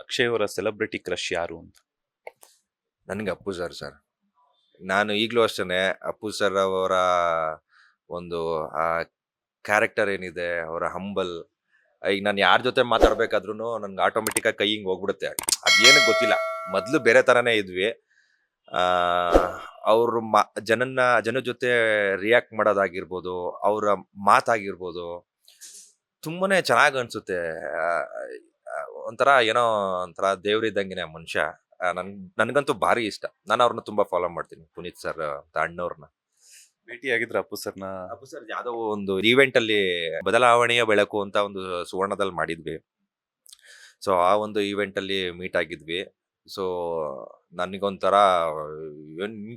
ಅಕ್ಷಯ್ ಅವರ celebrity crush ಯಾರು ಅಂತ? ನನಗೆ ಅಪ್ಪು ಸರ್. ನಾನು ಈಗಲೂ ಅಷ್ಟೇ ಅಪ್ಪು ಸರ್ ಅವರ ಒಂದು ಆ ಕ್ಯಾರೆಕ್ಟರ್ ಏನಿದೆ, ಅವರ ಹಂಬಲ್. ಈಗ ನಾನು ಯಾರ ಜೊತೆ ಮಾತಾಡ್ಬೇಕಾದ್ರೂ ನನ್ಗೆ ಆಟೋಮೆಟಿಕ್ಕಾಗಿ ಕೈ ಹಿಂಗೆ ಹೋಗ್ಬಿಡುತ್ತೆ. ಅದೇನು ಗೊತ್ತಿಲ್ಲ, ಮೊದಲು ಬೇರೆ ಥರನೇ ಇದ್ವಿ. ಅವ್ರ ಜನ ಜೊತೆ ರಿಯಾಕ್ಟ್ ಮಾಡೋದಾಗಿರ್ಬೋದು, ಅವರ ಮಾತಾಗಿರ್ಬೋದು, ತುಂಬಾನೇ ಚೆನ್ನಾಗಿ ಅನ್ಸುತ್ತೆ. ಒಂಥರ ಏನೋ ಒಂಥರ ದೇವ್ರಿದ್ದಂಗೆನೆ ಮನುಷ್ಯ. ನನ್ಗಂತೂ ಭಾರಿ ಇಷ್ಟ. ನಾನು ಅವ್ರನ್ನ ತುಂಬಾ ಫಾಲೋ ಮಾಡ್ತೀನಿ, ಪುನೀತ್ ಸರ್ ಅಂತ ಅಣ್ಣವ್ರನ್ನ. ಭೇಟಿ ಆಗಿದ್ರ ಅಪ್ಪು ಸರ್ನ? ಅಪ್ಪು ಸರ್ ಯಾವ್ದೋ ಒಂದು ಈವೆಂಟ್ ಅಲ್ಲಿ ಬದಲಾವಣೆಯ ಬೆಳಕು ಅಂತ ಒಂದು ಸುವರ್ಣದಲ್ಲಿ ಮಾಡಿದ್ವಿ. ಸೊ ಆ ಒಂದು ಈವೆಂಟ್ ಅಲ್ಲಿ ಮೀಟ್ ಆಗಿದ್ವಿ. ಸೊ ನನಗೊಂಥರ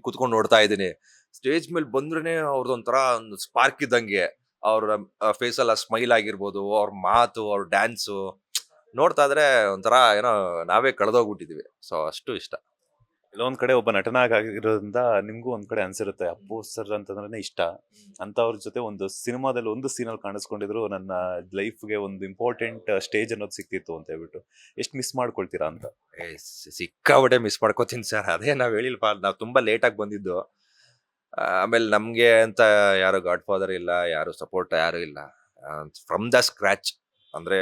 ಕುತ್ಕೊಂಡು ನೋಡ್ತಾ ಇದ್ದೀನಿ. ಸ್ಟೇಜ್ ಮೇಲೆ ಬಂದ್ರೇನೆ ಅವ್ರದೊಂಥರ ಒಂದು ಸ್ಪಾರ್ಕ್ ಇದ್ದಂಗೆ. ಅವ್ರ ಫೇಸಲ್ಲ ಸ್ಮೈಲ್ ಆಗಿರ್ಬೋದು, ಅವ್ರ ಮಾತು, ಅವ್ರ ಡ್ಯಾನ್ಸು ನೋಡ್ತಾ ಇದ್ರೆ ಒಂಥರ ಏನೋ ನಾವೇ ಕಳೆದೋಗ್ಬಿಟ್ಟಿದ್ವಿ. ಸೊ ಅಷ್ಟು ಇಷ್ಟ. ಕೆಲವೊಂದ್ ಕಡೆ ಒಬ್ಬ ನಟನಾಗಿರೋದ್ರಿಂದ ನಿಮ್ಗೂ ಒಂದ್ ಕಡೆ ಅನ್ಸಿರುತ್ತೆ ಅಪ್ಪು ಸರ್ ಅಂತಂದ್ರೆ ಇಷ್ಟ ಅಂತ. ಅವ್ರ ಜೊತೆ ಒಂದು ಸಿನಿಮಾದಲ್ಲಿ ಒಂದು ಸೀನಲ್ಲಿ ಕಾಣಿಸ್ಕೊಂಡಿದ್ರು, ನನ್ನ ಲೈಫ್ಗೆ ಒಂದು ಇಂಪಾರ್ಟೆಂಟ್ ಸ್ಟೇಜ್ ಅನ್ನೋದು ಸಿಕ್ತಿತ್ತು ಅಂತ ಹೇಳ್ಬಿಟ್ಟು. ಎಷ್ಟು ಮಿಸ್ ಮಾಡ್ಕೊಳ್ತೀರಾ ಅಂತ? ಸಿಕ್ಕಾಬಟ್ಟೆ ಮಿಸ್ ಮಾಡ್ಕೋತೀನಿ ಸರ್. ಅದೇ ನಾವ್ ಹೇಳಿಲ್ವಾ, ನಾವು ತುಂಬಾ ಲೇಟ್ ಆಗಿ ಬಂದಿದ್ದು. ಆಮೇಲೆ ನಮ್ಗೆ ಅಂತ ಯಾರು ಗಾಡ್ ಫಾದರ್ ಇಲ್ಲ, ಯಾರು ಸಪೋರ್ಟ್ ಯಾರು ಇಲ್ಲ. ಫ್ರಮ್ ದ ಸ್ಕ್ರಾಚ್ ಅಂದ್ರೆ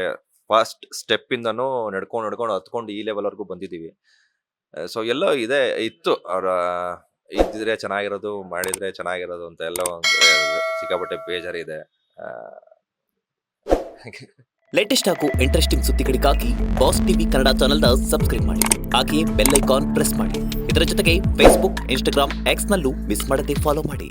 ಫಸ್ಟ್ ಸ್ಟೆಪ್ ಇಂದನೂ ನಡ್ಕೊಂಡು ಹತ್ಕೊಂಡು ಈ ಲೆವೆಲ್ ವರ್ಗೂ ಬಂದಿದೀವಿ. ಸೊ ಎಲ್ಲೋ ಇತ್ತು ಅವ್ರ ಇದ್ದಿದ್ರೆ ಚೆನ್ನಾಗಿರೋದು, ಮಾಡಿದ್ರೆ ಚೆನ್ನಾಗಿರೋದು ಅಂತ ಎಲ್ಲ ಸಿಕ್ಕಾಪಟ್ಟೆ ಬೇಜಾರಿದೆ. ಲೇಟೆಸ್ಟ್ ಹಾಗೂ ಇಂಟ್ರೆಸ್ಟಿಂಗ್ ಸುದ್ದಿಗಳಿಗಾಗಿ ಬಾಸ್ ಟಿವಿ ಕನ್ನಡ ಚಾನೆಲ್ನ ಸಬ್ಸ್ಕ್ರೈಬ್ ಮಾಡಿ. ಹಾಗೆಯೇ ಬೆಲ್ ಐಕಾನ್ ಪ್ರೆಸ್ ಮಾಡಿ. ಇದರ ಜೊತೆಗೆ ಫೇಸ್ಬುಕ್, ಇನ್ಸ್ಟಾಗ್ರಾಮ್, ಎಕ್ಸ್ ನಲ್ಲೂ ಮಿಸ್ ಮಾಡದೆ ಫಾಲೋ ಮಾಡಿ.